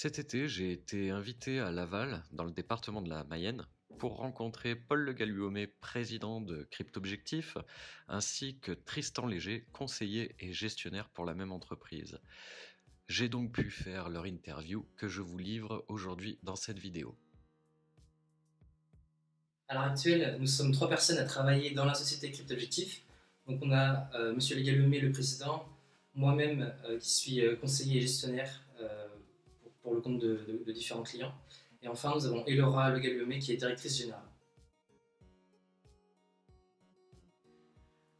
Cet été, j'ai été invité à Laval, dans le département de la Mayenne, pour rencontrer Paul Le Galluomé, président de Cryptobjectif, ainsi que Tristan Léger, conseiller et gestionnaire pour la même entreprise. J'ai donc pu faire leur interview que je vous livre aujourd'hui dans cette vidéo. À l'heure actuelle, nous sommes 3 personnes à travailler dans la société Cryptobjectif. Donc on a Monsieur Le Galluomé, le président, moi-même qui suis conseiller et gestionnaire pour le compte de différents clients. Et enfin, nous avons Elora Le Galluomé qui est directrice générale.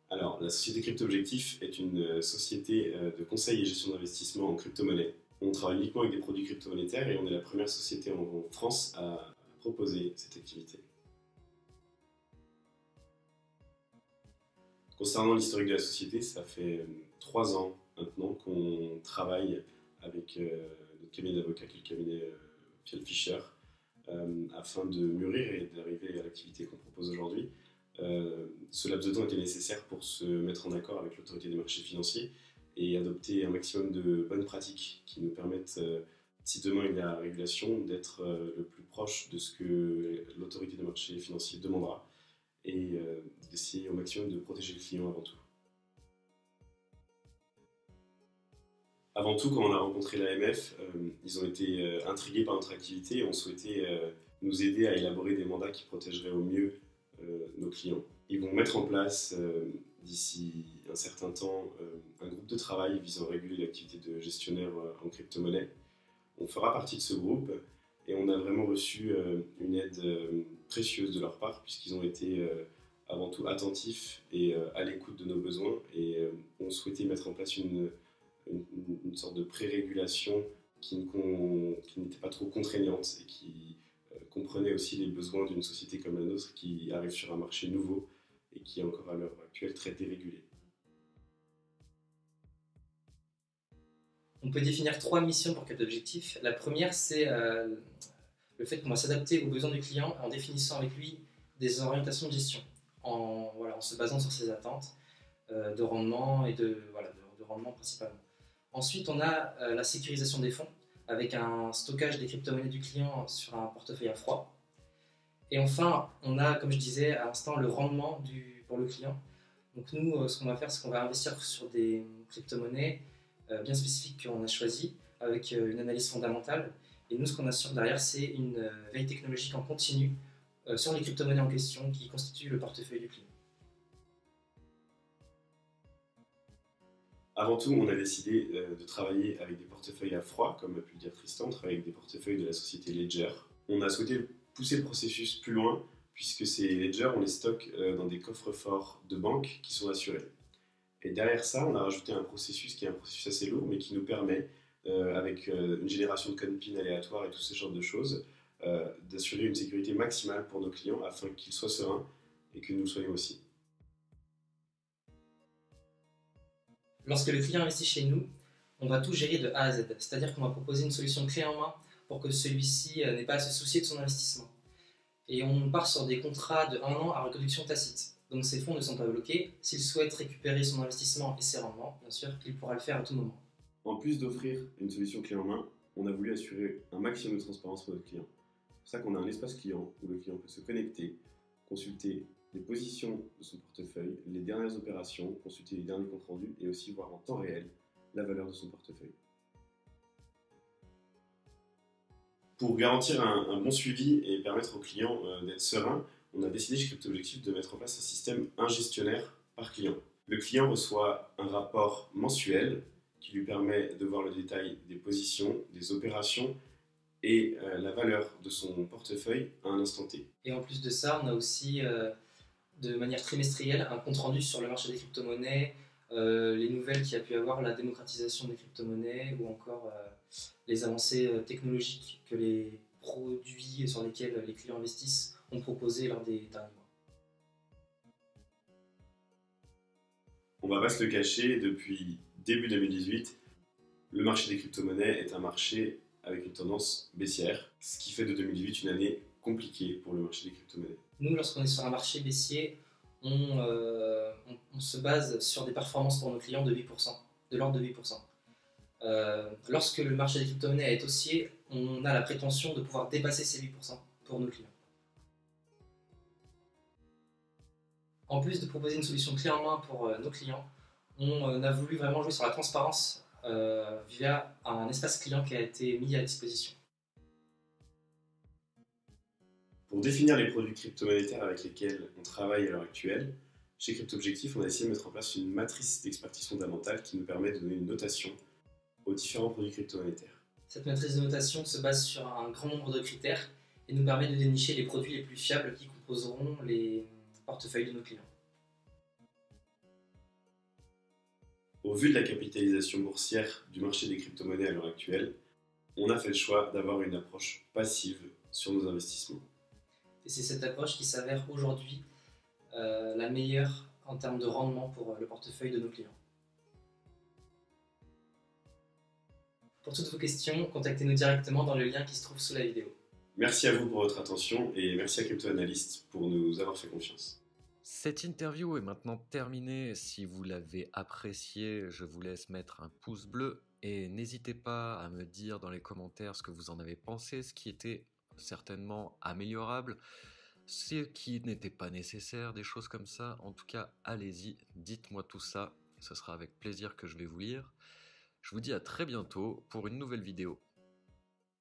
Alors, la société Cryptobjectif est une société de conseil et gestion d'investissement en crypto-monnaie. On travaille uniquement avec des produits crypto-monétaires et on est la première société en France à proposer cette activité. Concernant l'historique de la société, ça fait 3 ans maintenant qu'on travaille avec notre cabinet d'avocats, qui est le cabinet Fiel Fischer, afin de mûrir et d'arriver à l'activité qu'on propose aujourd'hui. Ce laps de temps était nécessaire pour se mettre en accord avec l'autorité des marchés financiers et adopter un maximum de bonnes pratiques qui nous permettent, si demain il y a la régulation, d'être le plus proche de ce que l'autorité des marchés financiers demandera et d'essayer au maximum de protéger le client avant tout. Avant tout, quand on a rencontré l'AMF, ils ont été intrigués par notre activité et ont souhaité nous aider à élaborer des mandats qui protégeraient au mieux nos clients. Ils vont mettre en place, d'ici un certain temps, un groupe de travail visant à réguler l'activité de gestionnaire en crypto-monnaie. On fera partie de ce groupe et on a vraiment reçu une aide précieuse de leur part, puisqu'ils ont été avant tout attentifs et à l'écoute de nos besoins et ont souhaité mettre en place une sorte de pré-régulation qui n'était pas trop contraignante et qui comprenait aussi les besoins d'une société comme la nôtre qui arrive sur un marché nouveau et qui est encore à l'heure actuelle très dérégulé. On peut définir 3 missions pour Cryptobjectif. La première, c'est le fait qu'on va s'adapter aux besoins du client en définissant avec lui des orientations de gestion, en se basant sur ses attentes de rendement et de rendement principalement. Ensuite, on a la sécurisation des fonds avec un stockage des crypto-monnaies du client sur un portefeuille à froid. Et enfin, on a, comme je disais à l'instant, le rendement pour le client. Donc nous, ce qu'on va faire, c'est qu'on va investir sur des crypto-monnaies bien spécifiques qu'on a choisies avec une analyse fondamentale. Et nous, ce qu'on assure derrière, c'est une veille technologique en continu sur les crypto-monnaies en question qui constituent le portefeuille du client. Avant tout, on a décidé de travailler avec des portefeuilles à froid, comme a pu le dire Tristan, on travaille avec des portefeuilles de la société Ledger. On a souhaité pousser le processus plus loin, puisque ces Ledger, on les stocke dans des coffres-forts de banques qui sont assurés. Et derrière ça, on a rajouté un processus qui est un processus assez lourd, mais qui nous permet, avec une génération de code PIN aléatoire et tout ce genre de choses, d'assurer une sécurité maximale pour nos clients afin qu'ils soient sereins et que nous soyons aussi. Lorsque le client investit chez nous, on va tout gérer de A à Z, c'est-à-dire qu'on va proposer une solution clé en main pour que celui-ci n'ait pas à se soucier de son investissement. Et on part sur des contrats de 1 an à reconduction tacite. Donc ces fonds ne sont pas bloqués. S'il souhaite récupérer son investissement et ses rendements, bien sûr, il pourra le faire à tout moment. En plus d'offrir une solution clé en main, on a voulu assurer un maximum de transparence pour notre client. C'est pour ça qu'on a un espace client où le client peut se connecter, consulter les positions de son portefeuille, les dernières opérations, consulter les derniers comptes rendus et aussi voir en temps réel la valeur de son portefeuille. Pour garantir un bon suivi et permettre aux clients d'être sereins, on a décidé chez Cryptobjectif de mettre en place un système un gestionnaire par client. Le client reçoit un rapport mensuel qui lui permet de voir le détail des positions, des opérations et la valeur de son portefeuille à un instant T. Et en plus de ça, on a aussi de manière trimestrielle un compte rendu sur le marché des crypto-monnaies, les nouvelles qu'il y a pu avoir, la démocratisation des crypto-monnaies ou encore les avancées technologiques que les produits sur lesquels les clients investissent ont proposé lors des derniers mois. On ne va pas se le cacher, depuis début 2018, le marché des crypto-monnaies est un marché avec une tendance baissière, ce qui fait de 2018 une année compliquée pour le marché des crypto-monnaies. Nous, lorsqu'on est sur un marché baissier, on se base sur des performances pour nos clients de 8%, de l'ordre de 8%. Lorsque le marché des crypto-monnaies est haussier, on a la prétention de pouvoir dépasser ces 8% pour nos clients. En plus de proposer une solution clé en main pour nos clients, on a voulu vraiment jouer sur la transparence via un espace client qui a été mis à disposition. Pour définir les produits crypto-monétaires avec lesquels on travaille à l'heure actuelle, chez CryptoObjectif, on a essayé de mettre en place une matrice d'expertise fondamentale qui nous permet de donner une notation aux différents produits crypto-monétaires. Cette matrice de notation se base sur un grand nombre de critères et nous permet de dénicher les produits les plus fiables qui composeront les portefeuilles de nos clients. Au vu de la capitalisation boursière du marché des crypto-monnaies à l'heure actuelle, on a fait le choix d'avoir une approche passive sur nos investissements. Et c'est cette approche qui s'avère aujourd'hui la meilleure en termes de rendement pour le portefeuille de nos clients. Pour toutes vos questions, contactez-nous directement dans le lien qui se trouve sous la vidéo. Merci à vous pour votre attention et merci à CryptoAnalyst pour nous avoir fait confiance. Cette interview est maintenant terminée. Si vous l'avez appréciée, je vous laisse mettre un pouce bleu et n'hésitez pas à me dire dans les commentaires ce que vous en avez pensé, ce qui était certainement améliorable, ce qui n'était pas nécessaire, des choses comme ça. En tout cas, allez-y, dites-moi tout ça. Ce sera avec plaisir que je vais vous lire. Je vous dis à très bientôt pour une nouvelle vidéo.